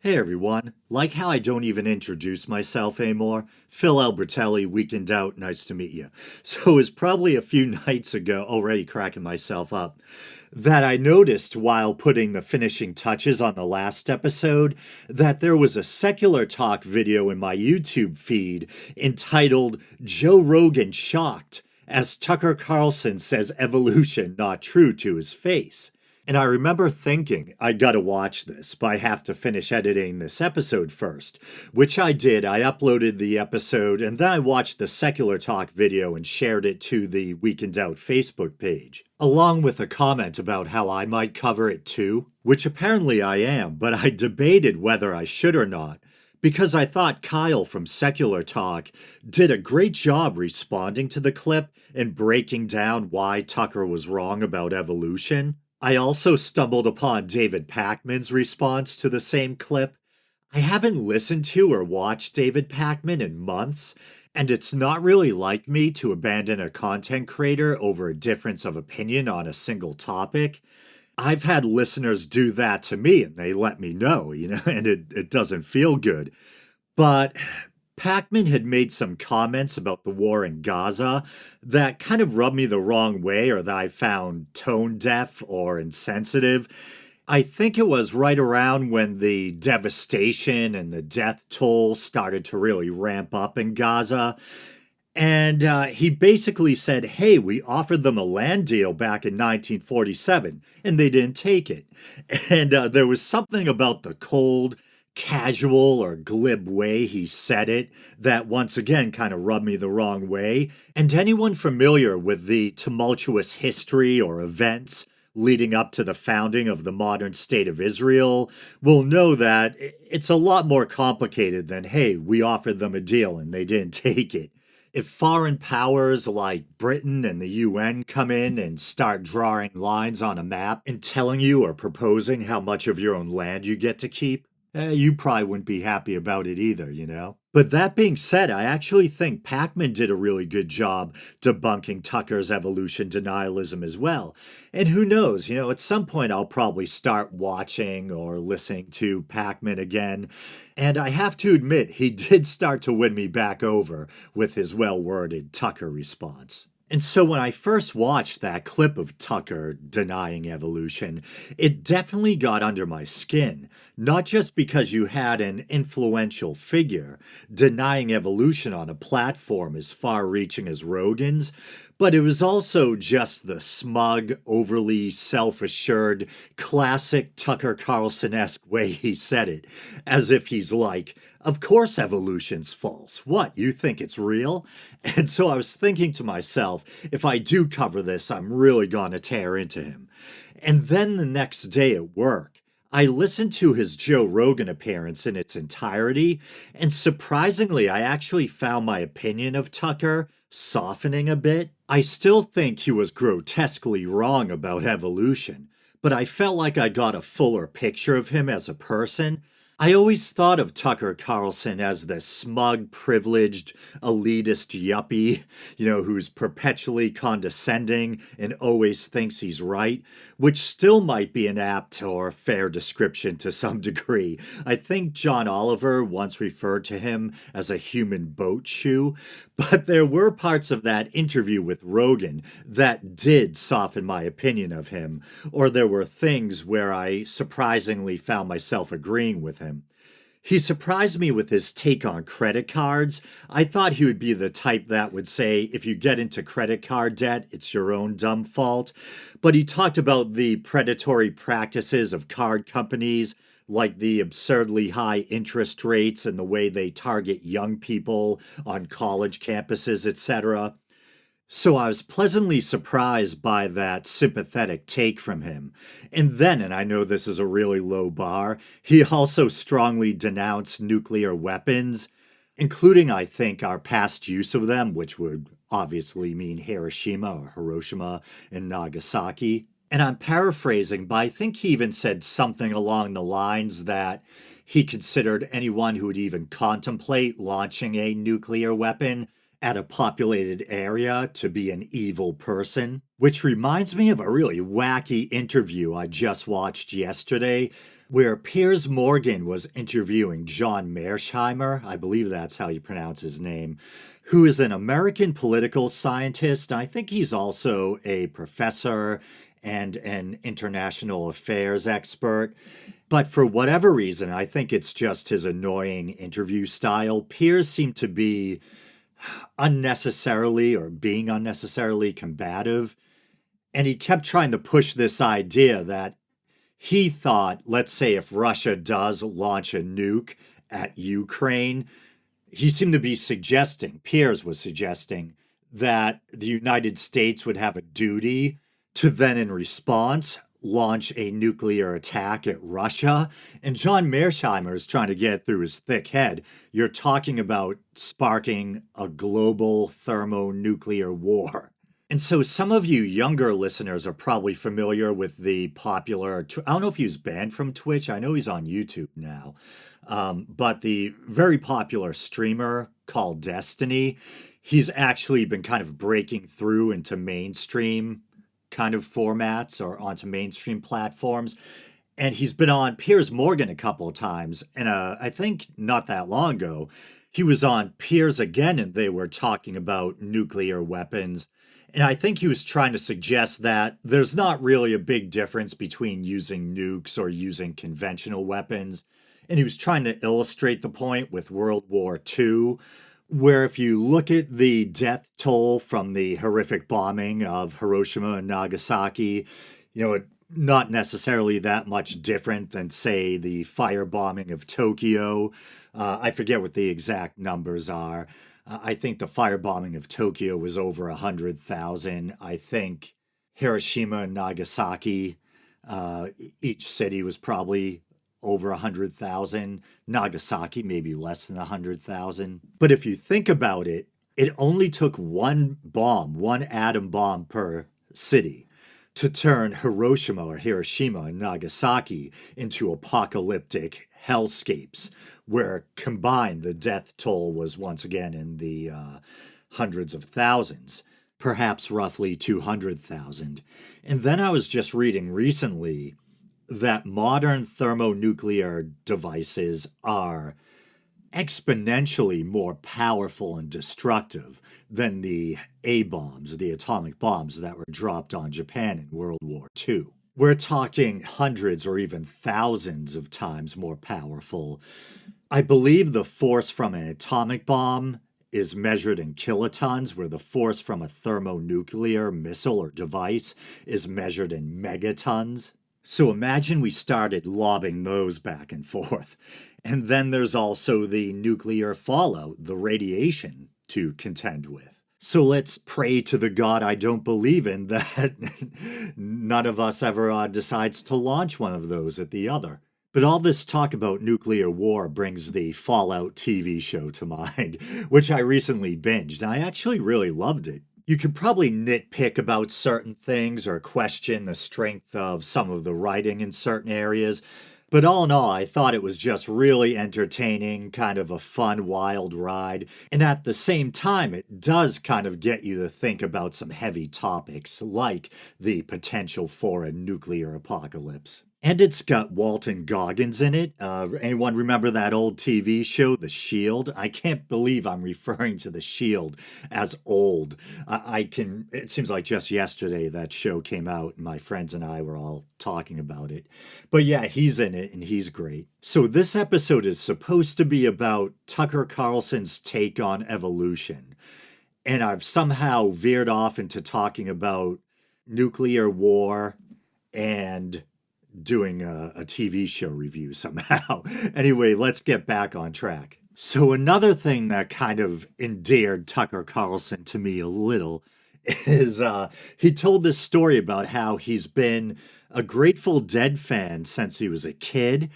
Hey everyone, like how I don't even introduce myself anymore? Phil Albertelli, Weekend Out, nice to meet you. So it was probably a few nights ago, already cracking myself up, that I noticed while putting the finishing touches on the last episode that there was a secular talk video in my YouTube feed entitled Joe Rogan Shocked as Tucker Carlson says evolution not true to his face. And I remember thinking, I gotta watch this, but I have to finish editing this episode first, which I did. I uploaded the episode and then I watched the Secular Talk video and shared it to the Weekend Out Facebook page, along with a comment about how I might cover it too, which apparently I am, but I debated whether I should or not. Because I thought Kyle from Secular Talk did a great job responding to the clip and breaking down why Tucker was wrong about evolution. I also stumbled upon David Pakman's response to the same clip. I haven't listened to or watched David Pakman in months, and it's not really like me to abandon a content creator over a difference of opinion on a single topic. I've had listeners do that to me and they let me know, and it doesn't feel good. But Pacman had made some comments about the war in Gaza that kind of rubbed me the wrong way or that I found tone deaf or insensitive. I think it was right around when the devastation and the death toll started to really ramp up in Gaza. And he basically said, hey, we offered them a land deal back in 1947 and they didn't take it. And there was something about the cold, casual, or glib way he said it that once again kind of rubbed me the wrong way. And anyone familiar with the tumultuous history or events leading up to the founding of the modern state of Israel will know that it's a lot more complicated than, hey, we offered them a deal and they didn't take it. If foreign powers like Britain and the UN come in and start drawing lines on a map and telling you or proposing how much of your own land you get to keep, you probably wouldn't be happy about it either. But that being said, I actually think Pacman did a really good job debunking Tucker's evolution denialism as well. And who knows, at some point I'll probably start watching or listening to Pacman again. And I have to admit, he did start to win me back over with his well-worded Tucker response. And so when I first watched that clip of Tucker denying evolution, it definitely got under my skin. Not just because you had an influential figure denying evolution on a platform as far reaching as Rogan's, but it was also just the smug, overly self assured, classic Tucker Carlson esque way he said it, as if he's like, of course evolution's false. What, you think it's real? And so I was thinking to myself, if I do cover this, I'm really gonna tear into him. And then the next day at work, I listened to his Joe Rogan appearance in its entirety, and surprisingly, I actually found my opinion of Tucker softening a bit. I still think he was grotesquely wrong about evolution, but I felt like I got a fuller picture of him as a person. I always thought of Tucker Carlson as the smug, privileged, elitist yuppie, who's perpetually condescending and always thinks he's right, which still might be an apt or fair description to some degree. I think John Oliver once referred to him as a human boat shoe, but there were parts of that interview with Rogan that did soften my opinion of him, or there were things where I surprisingly found myself agreeing with him. He surprised me with his take on credit cards. I thought he would be the type that would say, if you get into credit card debt, it's your own dumb fault. But he talked about the predatory practices of card companies, like the absurdly high interest rates and the way they target young people on college campuses, etc. So I was pleasantly surprised by that sympathetic take from him. And then, and I know this is a really low bar, he also strongly denounced nuclear weapons, including, I think, our past use of them, which would obviously mean Hiroshima or Hiroshima and Nagasaki. And I'm paraphrasing, but I think he even said something along the lines that he considered anyone who would even contemplate launching a nuclear weapon at a populated area to be an evil person, which reminds me of a really wacky interview I just watched yesterday where Piers Morgan was interviewing John Mearsheimer, I believe that's how you pronounce his name, who is an American political scientist. I think he's also a professor and an international affairs expert. But for whatever reason, I think it's just his annoying interview style. Piers seemed to be unnecessarily or being unnecessarily combative. And he kept trying to push this idea that he thought, let's say, if Russia does launch a nuke at Ukraine, he seemed to be suggesting, Piers was suggesting, that the United States would have a duty to then, in response, launch a nuclear attack at Russia. And John Mearsheimer is trying to get through his thick head. You're talking about sparking a global thermonuclear war. And so some of you younger listeners are probably familiar with the popular, I don't know if he was banned from Twitch. I know he's on YouTube now. But the very popular streamer called Destiny, he's actually been kind of breaking through into mainstream kind of formats or onto mainstream platforms. And he's been on Piers Morgan a couple of times. And I think not that long ago, he was on Piers again and they were talking about nuclear weapons. And I think he was trying to suggest that there's not really a big difference between using nukes or using conventional weapons. And he was trying to illustrate the point with World War II, where if you look at the death toll from the horrific bombing of Hiroshima and Nagasaki, not necessarily that much different than, say, the firebombing of Tokyo. I forget what the exact numbers are. I think the firebombing of Tokyo was over 100,000. I think Hiroshima and Nagasaki, each city was probably over 100,000. Nagasaki, maybe less than 100,000. But if you think about it, it only took one bomb, one atom bomb per city to turn Hiroshima or Hiroshima and Nagasaki into apocalyptic hellscapes, where combined the death toll was once again in the hundreds of thousands, perhaps roughly 200,000. And then I was just reading recently that modern thermonuclear devices are exponentially more powerful and destructive than the A-bombs, the atomic bombs that were dropped on Japan in World War II. We're talking hundreds or even thousands of times more powerful. I believe the force from an atomic bomb is measured in kilotons, where the force from a thermonuclear missile or device is measured in megatons. So imagine we started lobbing those back and forth. And then there's also the nuclear fallout, the radiation to contend with. So let's pray to the God I don't believe in that none of us ever decides to launch one of those at the other. But all this talk about nuclear war brings the Fallout TV show to mind, which I recently binged. I actually really loved it. You could probably nitpick about certain things or question the strength of some of the writing in certain areas, but all in all, I thought it was just really entertaining, kind of a fun, wild ride. And at the same time, it does kind of get you to think about some heavy topics, like the potential for a nuclear apocalypse. And it's got Walton Goggins in it. Anyone remember that old TV show, The Shield? I can't believe I'm referring to The Shield as old. It seems like just yesterday that show came out and my friends and I were all talking about it. But yeah, he's in it and he's great. So this episode is supposed to be about Tucker Carlson's take on evolution. And I've somehow veered off into talking about nuclear war and doing a TV show review somehow. Anyway, let's get back on track. So another thing that kind of endeared Tucker Carlson to me a little is he told this story about how he's been a Grateful Dead fan since he was a kid,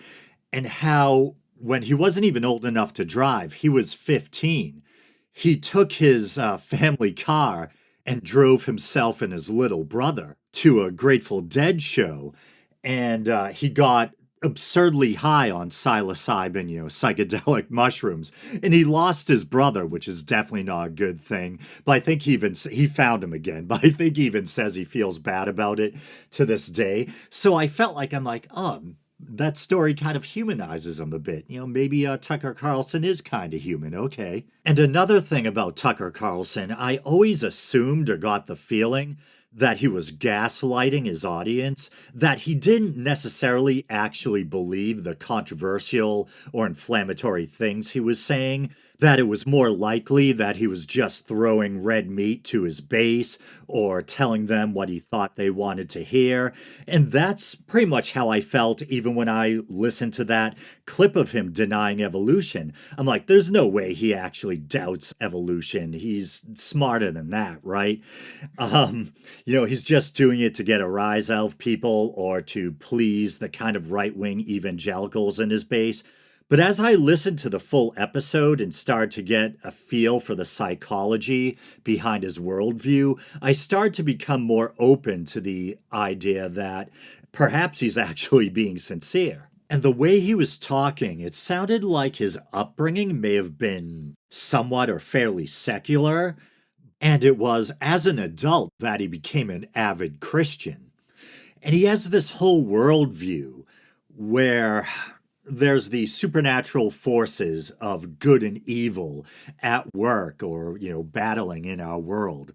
and how when he wasn't even old enough to drive, he was 15, he took his family car and drove himself and his little brother to a Grateful Dead show. And he got absurdly high on psilocybin, psychedelic mushrooms. And he lost his brother, which is definitely not a good thing. But I think he found him again. But I think he even says he feels bad about it to this day. So I felt like, I'm like, oh, that story kind of humanizes him a bit. Maybe Tucker Carlson is kind of human, okay. And another thing about Tucker Carlson, I always assumed or got the feeling that he was gaslighting his audience, that he didn't necessarily actually believe the controversial or inflammatory things he was saying, that it was more likely that he was just throwing red meat to his base or telling them what he thought they wanted to hear. And that's pretty much how I felt even when I listened to that clip of him denying evolution. I'm like, there's no way he actually doubts evolution. He's smarter than that, right? He's just doing it to get a rise out of people or to please the kind of right wing evangelicals in his base. But as I listened to the full episode and started to get a feel for the psychology behind his worldview, I started to become more open to the idea that perhaps he's actually being sincere. And the way he was talking, it sounded like his upbringing may have been somewhat or fairly secular, and it was as an adult that he became an avid Christian. And he has this whole worldview where there's the supernatural forces of good and evil at work or, battling in our world.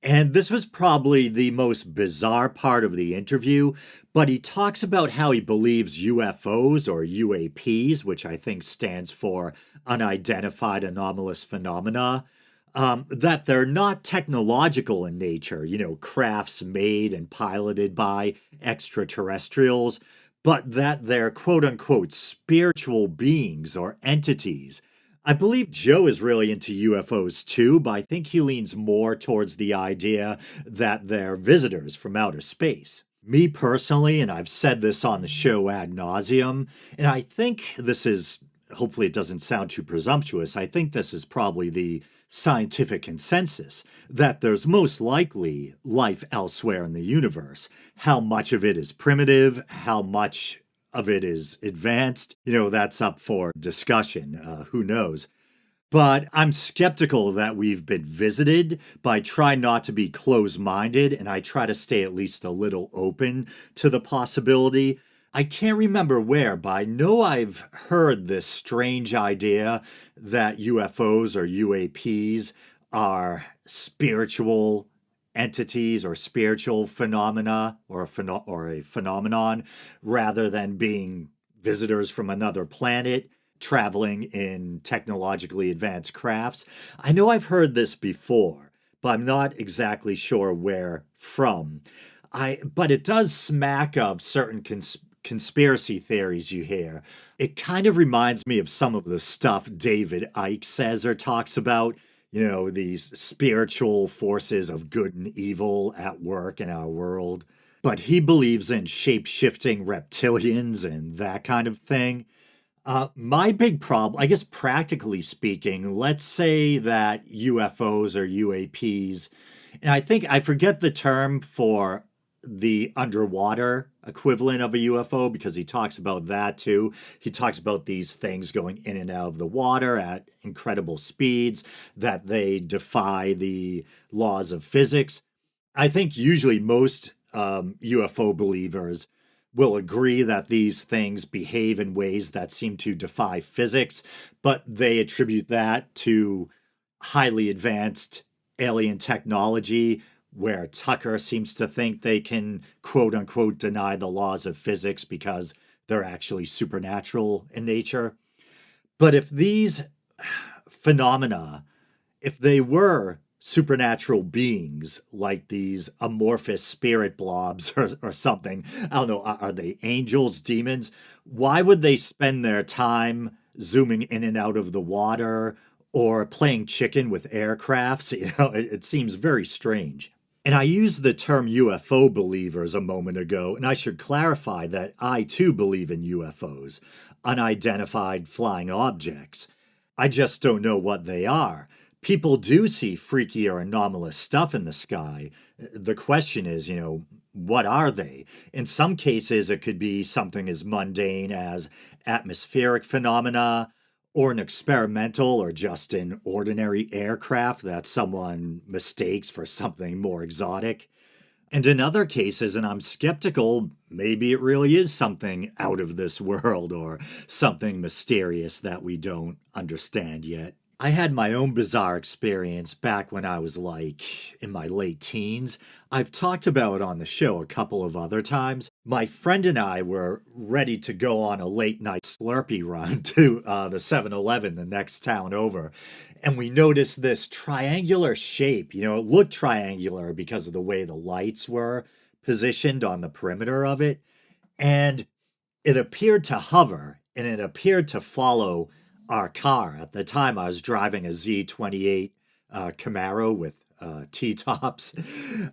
And this was probably the most bizarre part of the interview, but he talks about how he believes UFOs or UAPs, which I think stands for unidentified anomalous phenomena, that they're not technological in nature, crafts made and piloted by extraterrestrials, but that they're quote unquote spiritual beings or entities. I believe Joe is really into UFOs too, but I think he leans more towards the idea that they're visitors from outer space. Me personally, and I've said this on the show ad nauseum, and I think this is, hopefully it doesn't sound too presumptuous, I think this is probably the scientific consensus that there's most likely life elsewhere in the universe. How much of it is primitive, how much of it is advanced, that's up for discussion. Who knows? But I'm skeptical that we've been visited, but I try not to be close minded and I try to stay at least a little open to the possibility. I can't remember where, but I know I've heard this strange idea that UFOs or UAPs are spiritual entities or spiritual phenomena or a phenomenon rather than being visitors from another planet traveling in technologically advanced crafts. I know I've heard this before, but I'm not exactly sure where from. But it does smack of certain conspiracy theories you hear. It kind of reminds me of some of the stuff David Icke says or talks about, these spiritual forces of good and evil at work in our world. But he believes in shape shifting reptilians and that kind of thing. My big problem, I guess, practically speaking, let's say that UFOs or UAPs, and I think I forget the term for the underwater equivalent of a UFO because he talks about that too. He talks about these things going in and out of the water at incredible speeds, that they defy the laws of physics. I think usually most UFO believers will agree that these things behave in ways that seem to defy physics, but they attribute that to highly advanced alien technology, where Tucker seems to think they can quote unquote deny the laws of physics because they're actually supernatural in nature. But if these phenomena, if they were supernatural beings like these amorphous spirit blobs or something, I don't know, are they angels, demons? Why would they spend their time zooming in and out of the water or playing chicken with aircrafts? It seems very strange. And I used the term UFO believers a moment ago, and I should clarify that I too believe in UFOs, unidentified flying objects. I just don't know what they are. People do see freaky or anomalous stuff in the sky. The question is, what are they? In some cases, it could be something as mundane as atmospheric phenomena or an experimental or just an ordinary aircraft that someone mistakes for something more exotic. And in other cases, and I'm skeptical, maybe it really is something out of this world or something mysterious that we don't understand yet. I had my own bizarre experience back when I was like in my late teens. I've talked about it on the show a couple of other times. My friend and I were ready to go on a late night Slurpee run to the 7-Eleven, the next town over. And we noticed this triangular shape. It looked triangular because of the way the lights were positioned on the perimeter of it. And it appeared to hover and it appeared to follow our car. At the time, I was driving a Z28 Camaro with T-tops.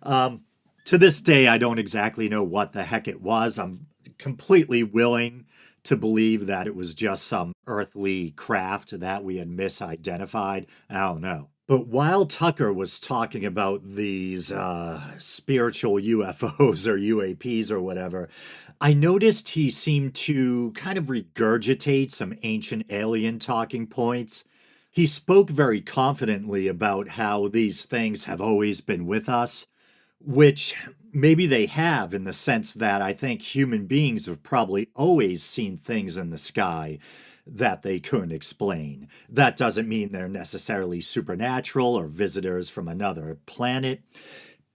To this day, I don't exactly know what the heck it was. I'm completely willing to believe that it was just some earthly craft that we had misidentified. I don't know. But while Tucker was talking about these spiritual UFOs or UAPs or whatever, I noticed he seemed to kind of regurgitate some ancient alien talking points. He spoke very confidently about how these things have always been with us, which maybe they have in the sense that I think human beings have probably always seen things in the sky that they couldn't explain. That doesn't mean they're necessarily supernatural or visitors from another planet.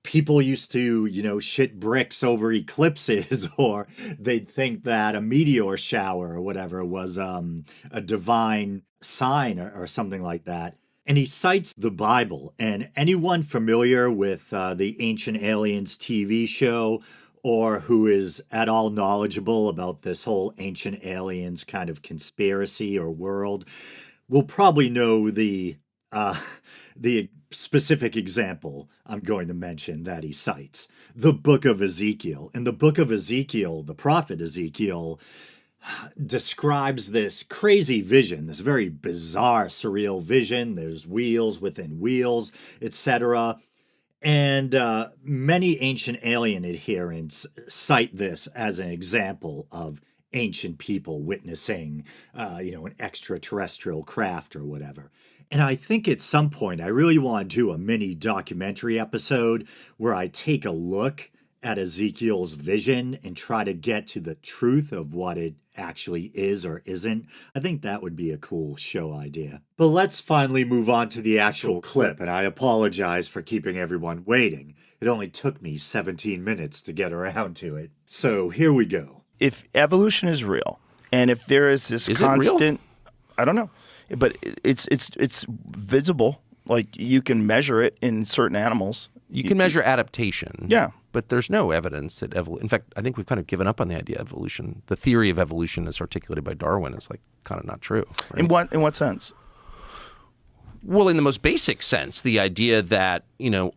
People used to, shit bricks over eclipses, or they'd think that a meteor shower or whatever was a divine sign or something like that. And he cites the Bible. And anyone familiar with the Ancient Aliens TV show or who is at all knowledgeable about this whole Ancient Aliens kind of conspiracy or world will probably know the specific example I'm going to mention that he cites. The book of Ezekiel. In the book of Ezekiel, the prophet Ezekiel describes this crazy vision, this very bizarre, surreal vision. There's wheels within wheels, etc. And many ancient alien adherents cite this as an example of ancient people witnessing, an extraterrestrial craft or whatever. And I think at some point I really want to do a mini documentary episode where I take a look at Ezekiel's vision and try to get to the truth of what it actually is or isn't. I think that would be a cool show idea. But let's finally move on to the actual clip, and I apologize for keeping everyone waiting. It only took me 17 minutes to get around to it. So here we go. If evolution is real, and if there is this constant, I don't know, but it's visible. Like you can measure it in certain animals. You can measure adaptation. Yeah. But there's no evidence that in fact, I think we've kind of given up on the idea of evolution. The theory of evolution as articulated by Darwin is like kind of not true. Right? In what sense? Well, in the most basic sense, the idea that,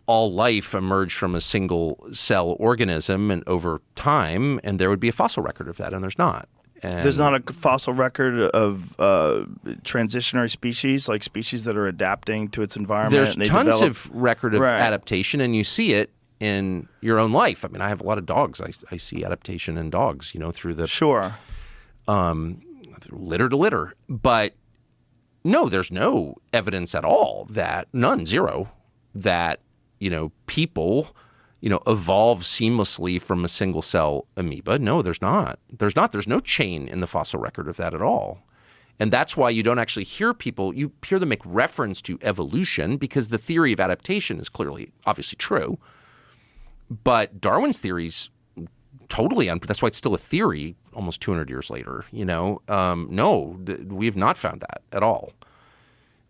all life emerged from a single cell organism and over time, and there would be a fossil record of that, and there's not. And there's not a fossil record of transitionary species, like species that are adapting to its environment. There's and they tons of record of Right. adaptation, and you see it in your own life. I mean, I have a lot of dogs. I see adaptation in dogs, through the Sure. litter to litter. But no, there's no evidence at all zero, that, people, evolve seamlessly from a single cell amoeba. No, there's not. There's no chain in the fossil record of that at all. And that's why you don't actually hear people, you hear them make reference to evolution because the theory of adaptation is clearly, obviously true. But Darwin's theory's totally, that's why it's still a theory almost 200 years later, No, we have not found that at all.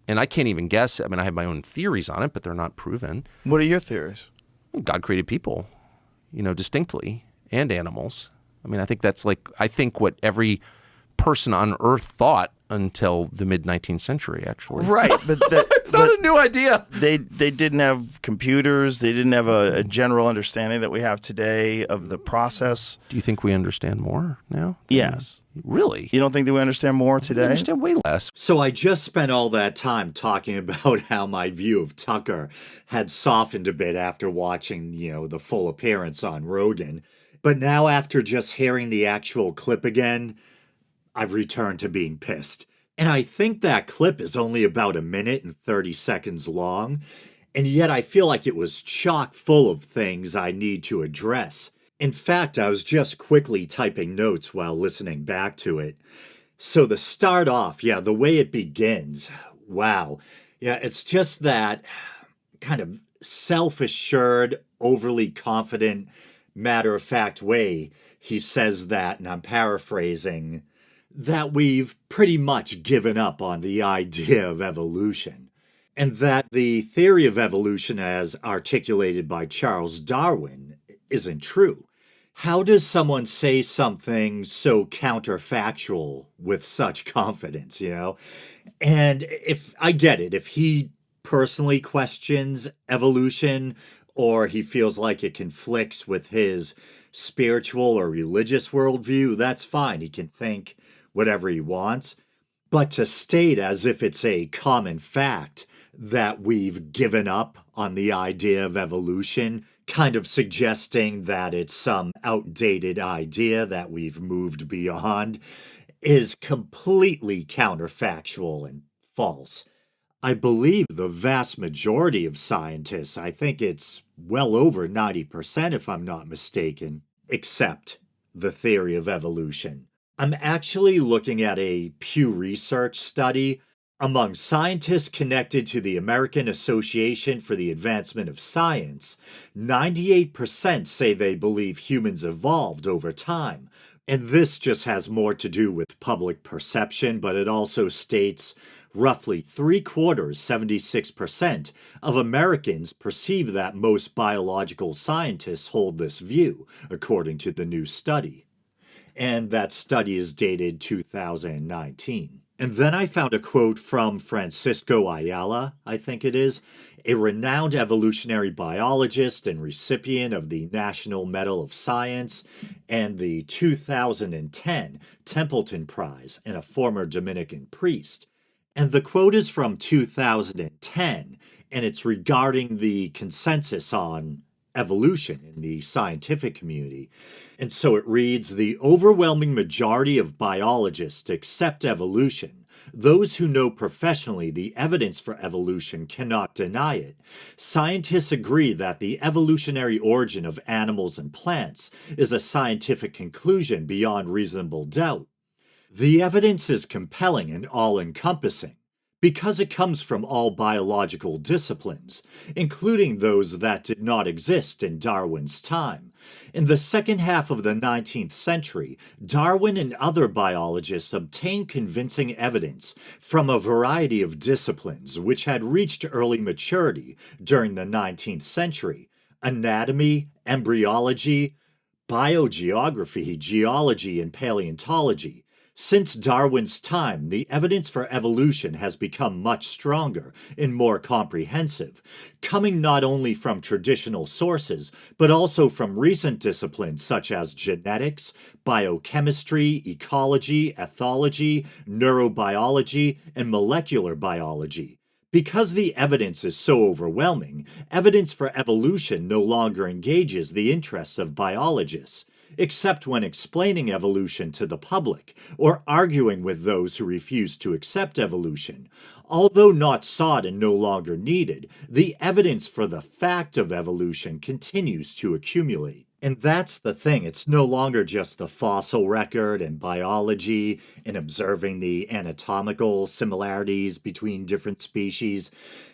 And I can't even guess. I mean, I have my own theories on it, but they're not proven. What are your theories? God created people, distinctly, and animals. I mean, I think what every person on Earth thought until the mid-19th century, actually. Right, but it's not a new idea. They didn't have computers. They didn't have a general understanding that we have today of the process. Do you think we understand more now? Yes. Really? You don't think that we understand more today? We understand way less. So I just spent all that time talking about how my view of Tucker had softened a bit after watching, the full appearance on Rogan. But now after just hearing the actual clip again, I've returned to being pissed. And I think that clip is only about 1 minute and 30 seconds long. And yet I feel like it was chock full of things I need to address. In fact, I was just quickly typing notes while listening back to it. So to start off, yeah, the way it begins, wow. Yeah, it's just that kind of self-assured, overly confident, matter-of-fact way he says that, and I'm paraphrasing, that we've pretty much given up on the idea of evolution. And that the theory of evolution as articulated by Charles Darwin isn't true. How does someone say something so counterfactual with such confidence, you know? And if I get it, if he personally questions evolution or he feels like it conflicts with his spiritual or religious worldview, that's fine. He can think whatever he wants. But to state as if it's a common fact that we've given up on the idea of evolution, kind of suggesting that it's some outdated idea that we've moved beyond, is completely counterfactual and false. I believe the vast majority of scientists, I think it's well over 90% if I'm not mistaken, accept the theory of evolution. I'm actually looking at a Pew Research study among scientists connected to the American Association for the Advancement of Science. 98% say they believe humans evolved over time. And this just has more to do with public perception, but it also states roughly 3/4, 76%, of Americans perceive that most biological scientists hold this view, according to the new study. And that study is dated 2019. And then I found a quote from Francisco Ayala, I think it is, a renowned evolutionary biologist and recipient of the National Medal of Science and the 2010 Templeton Prize, and a former Dominican priest. And the quote is from 2010, and it's regarding the consensus on evolution in the scientific community. And so it reads, "The overwhelming majority of biologists accept evolution. Those who know professionally the evidence for evolution cannot deny it. Scientists agree that the evolutionary origin of animals and plants is a scientific conclusion beyond reasonable doubt. The evidence is compelling and all-encompassing because it comes from all biological disciplines, including those that did not exist in Darwin's time. In the second half of the 19th century, Darwin and other biologists obtained convincing evidence from a variety of disciplines which had reached early maturity during the 19th century: anatomy, embryology, biogeography, geology, and paleontology. Since Darwin's time, the evidence for evolution has become much stronger and more comprehensive, coming not only from traditional sources, but also from recent disciplines such as genetics, biochemistry, ecology, ethology, neurobiology, and molecular biology. Because the evidence is so overwhelming, evidence for evolution no longer engages the interests of biologists, except when explaining evolution to the public or arguing with those who refuse to accept evolution. Although not sought and no longer needed, the evidence for the fact of evolution continues to accumulate." And that's the thing. It's no longer just the fossil record and biology and observing the anatomical similarities between different species.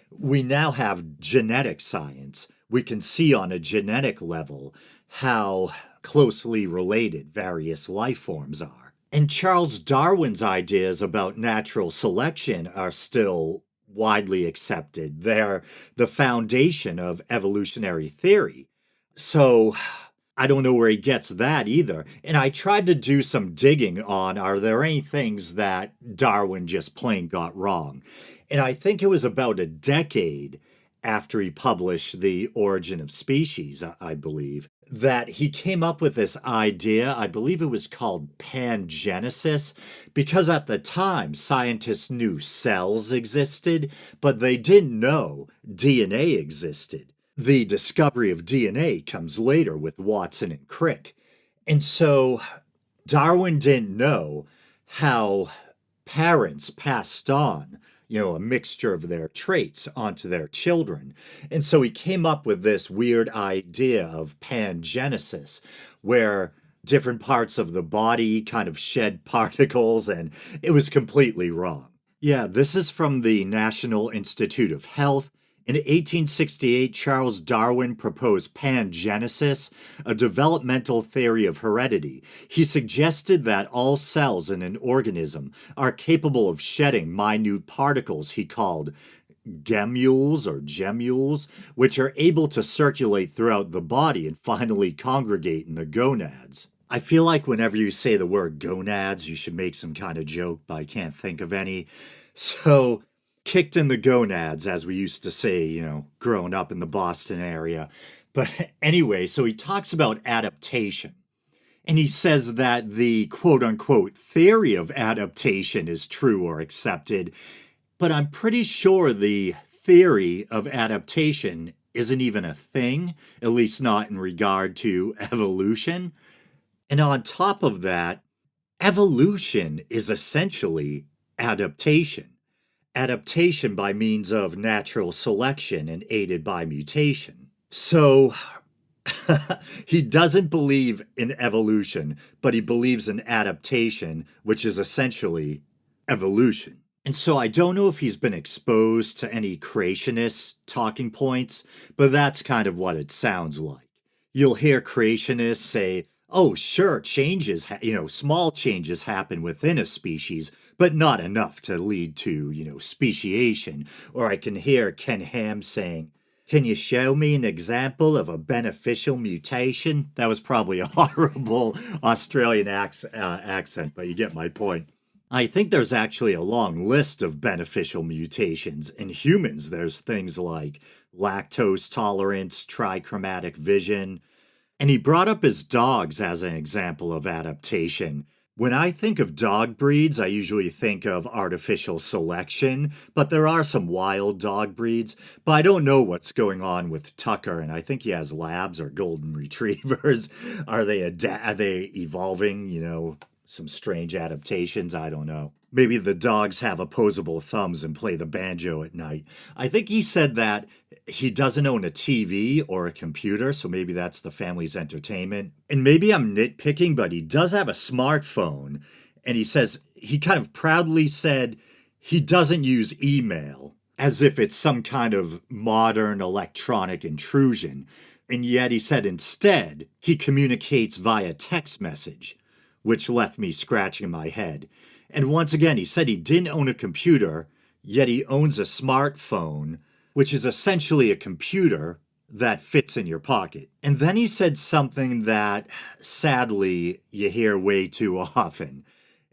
We now have genetic science. We can see on a genetic level how closely related various life forms are. And Charles Darwin's ideas about natural selection are still widely accepted. They're the foundation of evolutionary theory. So I don't know where he gets that either. And I tried to do some digging on, are there any things that Darwin just plain got wrong? And I think it was about a decade after he published The Origin of Species, I believe, that he came up with this idea. I believe it was called pangenesis, because at the time scientists knew cells existed, but they didn't know DNA existed. The discovery of DNA comes later with Watson and Crick. And so Darwin didn't know how parents passed on a mixture of their traits onto their children. And so he came up with this weird idea of pangenesis, where different parts of the body kind of shed particles, and it was completely wrong. Yeah, this is from the National Institute of Health. In 1868, Charles Darwin proposed pangenesis, a developmental theory of heredity. He suggested that all cells in an organism are capable of shedding minute particles he called gemmules, which are able to circulate throughout the body and finally congregate in the gonads. I feel like whenever you say the word gonads, you should make some kind of joke, but I can't think of any. So, kicked in the gonads, as we used to say, growing up in the Boston area. But anyway, so he talks about adaptation. And he says that the quote unquote theory of adaptation is true or accepted. But I'm pretty sure the theory of adaptation isn't even a thing, at least not in regard to evolution. And on top of that, evolution is essentially adaptation. Adaptation by means of natural selection and aided by mutation. So he doesn't believe in evolution, but he believes in adaptation, which is essentially evolution. And so I don't know if he's been exposed to any creationist talking points, but that's kind of what it sounds like. You'll hear creationists say, oh, sure, small changes happen within a species, but not enough to lead to, speciation. Or I can hear Ken Ham saying, can you show me an example of a beneficial mutation? That was probably a horrible Australian accent, but you get my point. I think there's actually a long list of beneficial mutations. In humans, there's things like lactose tolerance, trichromatic vision. And he brought up his dogs as an example of adaptation. When I think of dog breeds, I usually think of artificial selection, but there are some wild dog breeds. But I don't know what's going on with Tucker, and I think he has labs or golden retrievers. Are they evolving, some strange adaptations? I don't know. Maybe the dogs have opposable thumbs and play the banjo at night. I think he said that he doesn't own a TV or a computer, so maybe that's the family's entertainment. And maybe I'm nitpicking, but he does have a smartphone. And he says, he kind of proudly said he doesn't use email, as if it's some kind of modern electronic intrusion. And yet he said instead, he communicates via text message, which left me scratching my head. And once again, he said he didn't own a computer, yet he owns a smartphone, which is essentially a computer that fits in your pocket. And then he said something that, sadly, you hear way too often.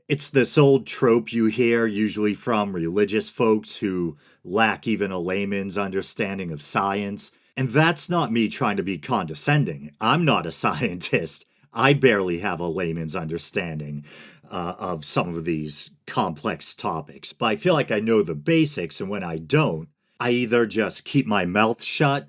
It's this old trope you hear, usually from religious folks who lack even a layman's understanding of science. And that's not me trying to be condescending. I'm not a scientist. I barely have a layman's understanding of some of these complex topics, but I feel like I know the basics, and when I don't, I either just keep my mouth shut,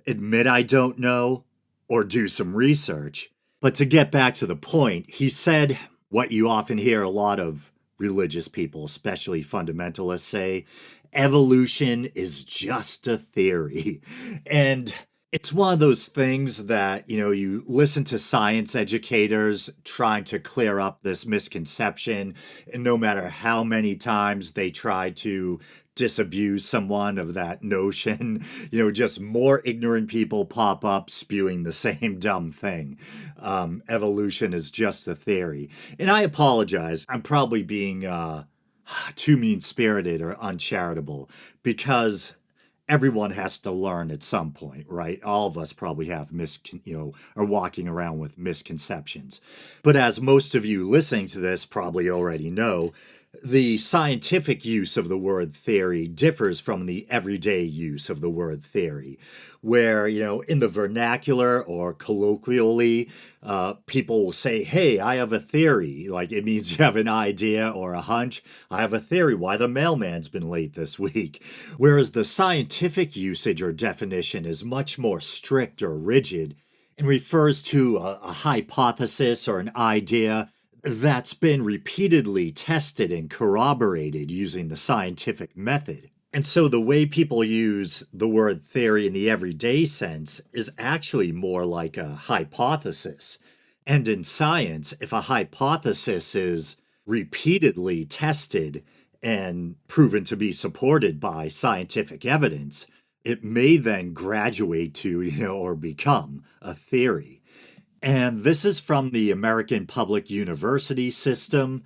admit I don't know, or do some research. But to get back to the point, he said what you often hear a lot of religious people, especially fundamentalists, say, evolution is just a theory. And it's one of those things that, you listen to science educators trying to clear up this misconception, and no matter how many times they try to disabuse someone of that notion, just more ignorant people pop up spewing the same dumb thing. Evolution is just a theory. And I apologize. I'm probably being too mean-spirited or uncharitable, because everyone has to learn at some point, right? All of us probably have are walking around with misconceptions. But as most of you listening to this probably already know, the scientific use of the word theory differs from the everyday use of the word theory, where, in the vernacular or colloquially, people will say, hey, I have a theory. Like, it means you have an idea or a hunch. I have a theory why the mailman's been late this week. Whereas the scientific usage or definition is much more strict or rigid and refers to a hypothesis or an idea that's been repeatedly tested and corroborated using the scientific method. And so the way people use the word theory in the everyday sense is actually more like a hypothesis. And in science, if a hypothesis is repeatedly tested and proven to be supported by scientific evidence, it may then graduate to, or become a theory. And this is from the American public university system.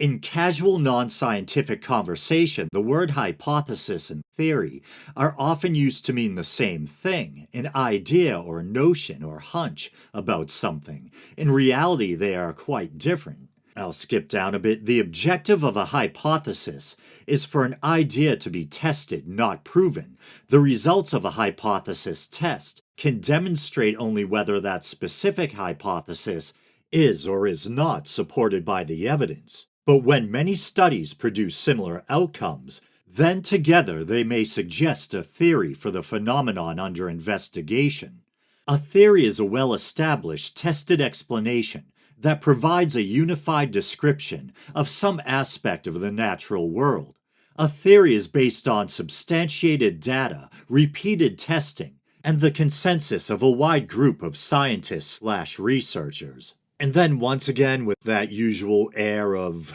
In casual non-scientific conversation, the word hypothesis and theory are often used to mean the same thing, an idea or notion or hunch about something. In reality, they are quite different. I'll skip down a bit. The objective of a hypothesis is for an idea to be tested, not proven. The results of a hypothesis test can demonstrate only whether that specific hypothesis is or is not supported by the evidence. But when many studies produce similar outcomes, then together they may suggest a theory for the phenomenon under investigation. A theory is a well-established, tested explanation that provides a unified description of some aspect of the natural world. A theory is based on substantiated data, repeated testing, and the consensus of a wide group of scientists/researchers. And then once again, with that usual air of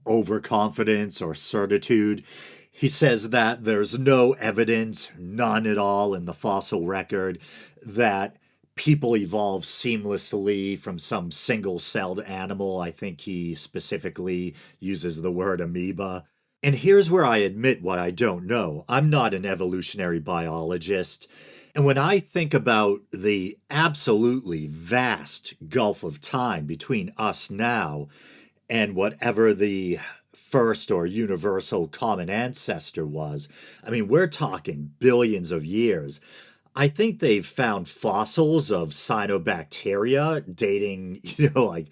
overconfidence or certitude, he says that there's no evidence, none at all, in the fossil record that people evolve seamlessly from some single-celled animal. I think he specifically uses the word amoeba. And here's where I admit what I don't know. I'm not an evolutionary biologist. And when I think about the absolutely vast gulf of time between us now and whatever the first or universal common ancestor was, I mean, we're talking billions of years. I think they've found fossils of cyanobacteria dating, like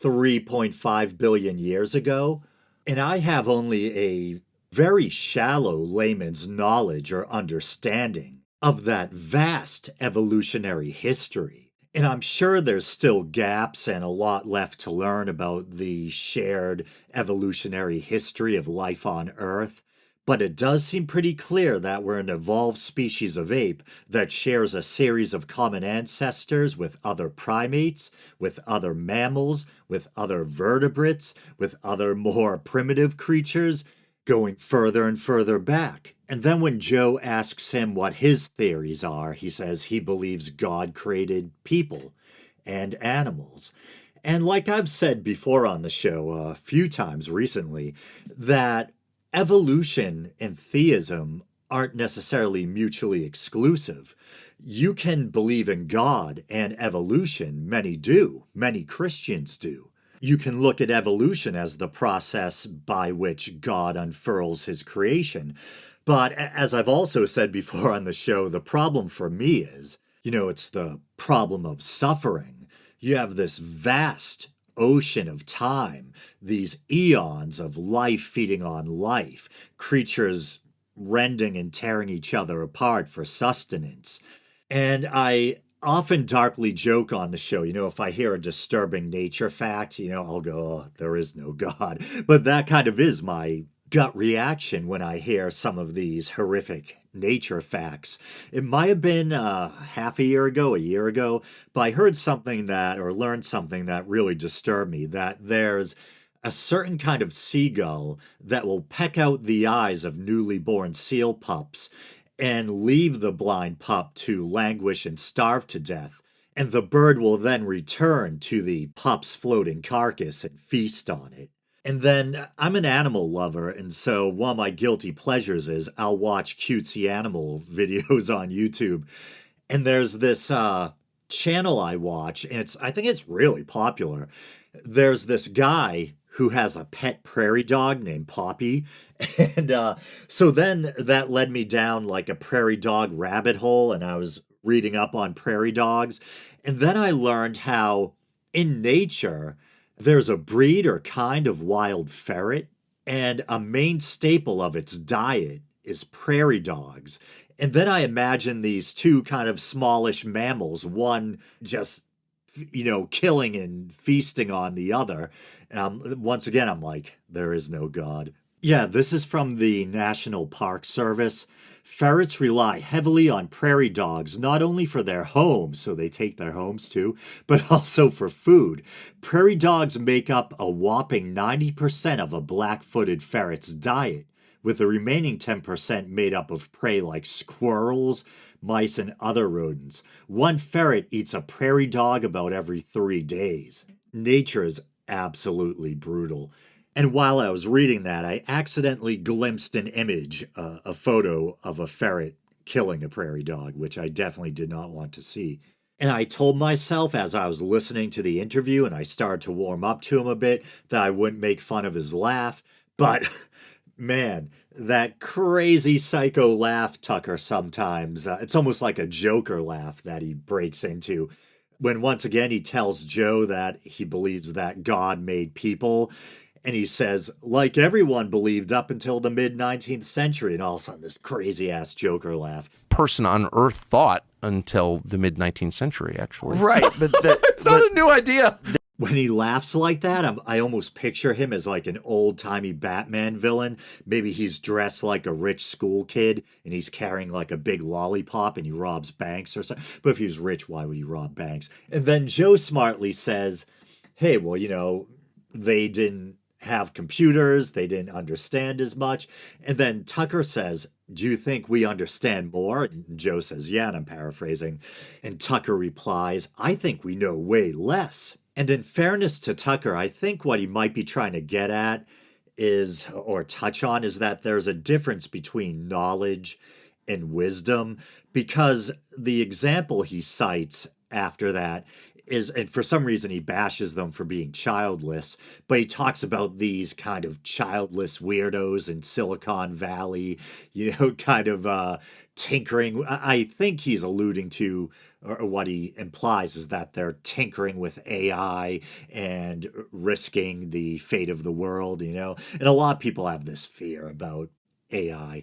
3.5 billion years ago. And I have only a very shallow layman's knowledge or understanding of that vast evolutionary history. And I'm sure there's still gaps and a lot left to learn about the shared evolutionary history of life on Earth. But it does seem pretty clear that we're an evolved species of ape that shares a series of common ancestors with other primates, with other mammals, with other vertebrates, with other more primitive creatures, going further and further back. And then when Joe asks him what his theories are, he says he believes God created people and animals. And like I've said before on the show a few times recently, that evolution and theism aren't necessarily mutually exclusive. You can believe in God and evolution. Many do. Many Christians do. You can look at evolution as the process by which God unfurls his creation. But as I've also said before on the show, the problem for me is, it's the problem of suffering. You have this vast ocean of time, these eons of life feeding on life, creatures rending and tearing each other apart for sustenance. And I often darkly joke on the show, if I hear a disturbing nature fact, I'll go, oh, there is no God. But that kind of is my gut reaction when I hear some of these horrific nature facts. It might have been half a year ago, but I heard something or learned something that really disturbed me, that there's a certain kind of seagull that will peck out the eyes of newly born seal pups and leave the blind pup to languish and starve to death. And the bird will then return to the pup's floating carcass and feast on it. And then I'm an animal lover, and so one of my guilty pleasures is I'll watch cutesy animal videos on YouTube. And there's this channel I watch, and I think it's really popular. There's this guy who has a pet prairie dog named Poppy. And so then that led me down like a prairie dog rabbit hole, and I was reading up on prairie dogs. And then I learned how in nature, there's a breed or kind of wild ferret, and a main staple of its diet is prairie dogs. And then I imagine these two kind of smallish mammals, one just killing and feasting on the other. And once again, I'm like, there is no God. Yeah, this is from the National Park Service. Ferrets rely heavily on prairie dogs, not only for their homes, so they take their homes too, but also for food. Prairie dogs make up a whopping 90% of a black-footed ferret's diet, with the remaining 10% made up of prey like squirrels, mice, and other rodents. One ferret eats a prairie dog about every 3 days. Nature is absolutely brutal. And while I was reading that, I accidentally glimpsed an image, a photo of a ferret killing a prairie dog, which I definitely did not want to see. And I told myself as I was listening to the interview and I started to warm up to him a bit that I wouldn't make fun of his laugh. But man, that crazy psycho laugh, Tucker, sometimes, it's almost like a Joker laugh that he breaks into. When once again he tells Joe that he believes that God made people. And he says, like everyone believed up until the mid-19th century. And all of a sudden, this crazy-ass Joker laugh. Person on Earth thought until the mid-19th century, actually. Right, but it's not a new idea. When he laughs like that, I almost picture him as like an old-timey Batman villain. Maybe he's dressed like a rich school kid, and he's carrying like a big lollipop, and he robs banks or something. But if he was rich, why would he rob banks? And then Joe smartly says, hey, well, they didn't have computers, they didn't understand as much. And then Tucker says, do you think we understand more? And Joe says, yeah, and I'm paraphrasing. And Tucker replies, I think we know way less. And in fairness to Tucker, I think what he might be trying to get at is, or touch on, is that there's a difference between knowledge and wisdom, because the example he cites after that is, and for some reason he bashes them for being childless, but he talks about these kind of childless weirdos in Silicon Valley, kind of tinkering. I think he's alluding to, or what he implies is that they're tinkering with AI and risking the fate of the world, And a lot of people have this fear about AI.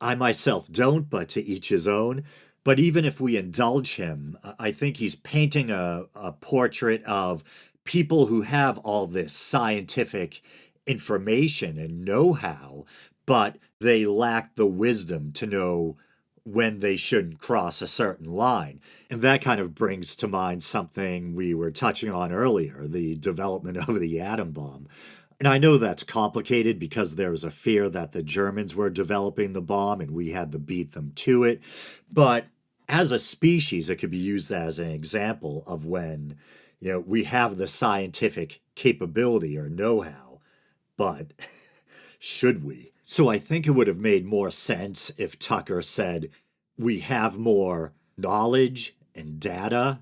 I myself don't, but to each his own. But even if we indulge him, I think he's painting a portrait of people who have all this scientific information and know-how, but they lack the wisdom to know when they shouldn't cross a certain line. And that kind of brings to mind something we were touching on earlier, the development of the atom bomb. And I know that's complicated because there was a fear that the Germans were developing the bomb and we had to beat them to it. But as a species, it could be used as an example of when, we have the scientific capability or know-how, but should we? So I think it would have made more sense if Tucker said, we have more knowledge and data,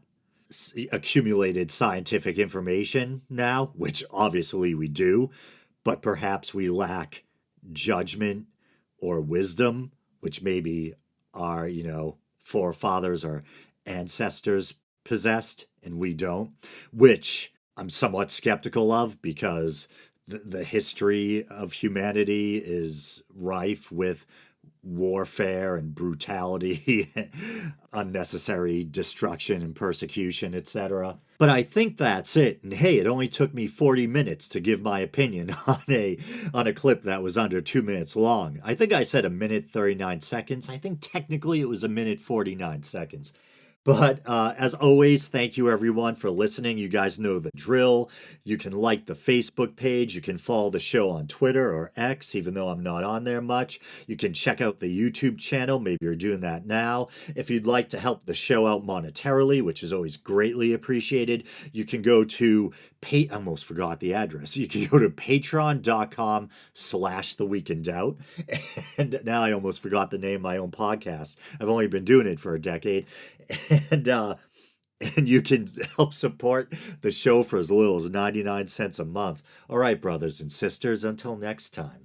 accumulated scientific information now, which obviously we do, but perhaps we lack judgment or wisdom, which maybe our, forefathers or ancestors possessed and we don't, which I'm somewhat skeptical of because the history of humanity is rife with warfare and brutality, unnecessary destruction and persecution, etc. But I think that's it. And hey, it only took me 40 minutes to give my opinion on a clip that was under 2 minutes long. I think I said 1 minute 39 seconds. I think technically it was 1 minute 49 seconds. But as always, thank you everyone for listening. You guys know the drill. You can like the Facebook page. You can follow the show on Twitter or X, even though I'm not on there much. You can check out the YouTube channel. Maybe you're doing that now. If you'd like to help the show out monetarily, which is always greatly appreciated, you can go to I almost forgot the address. You can go to patreon.com/theweekindoubt. And now I almost forgot the name of my own podcast. I've only been doing it for a decade. And you can help support the show for as little as 99 cents a month. All right, brothers and sisters, until next time.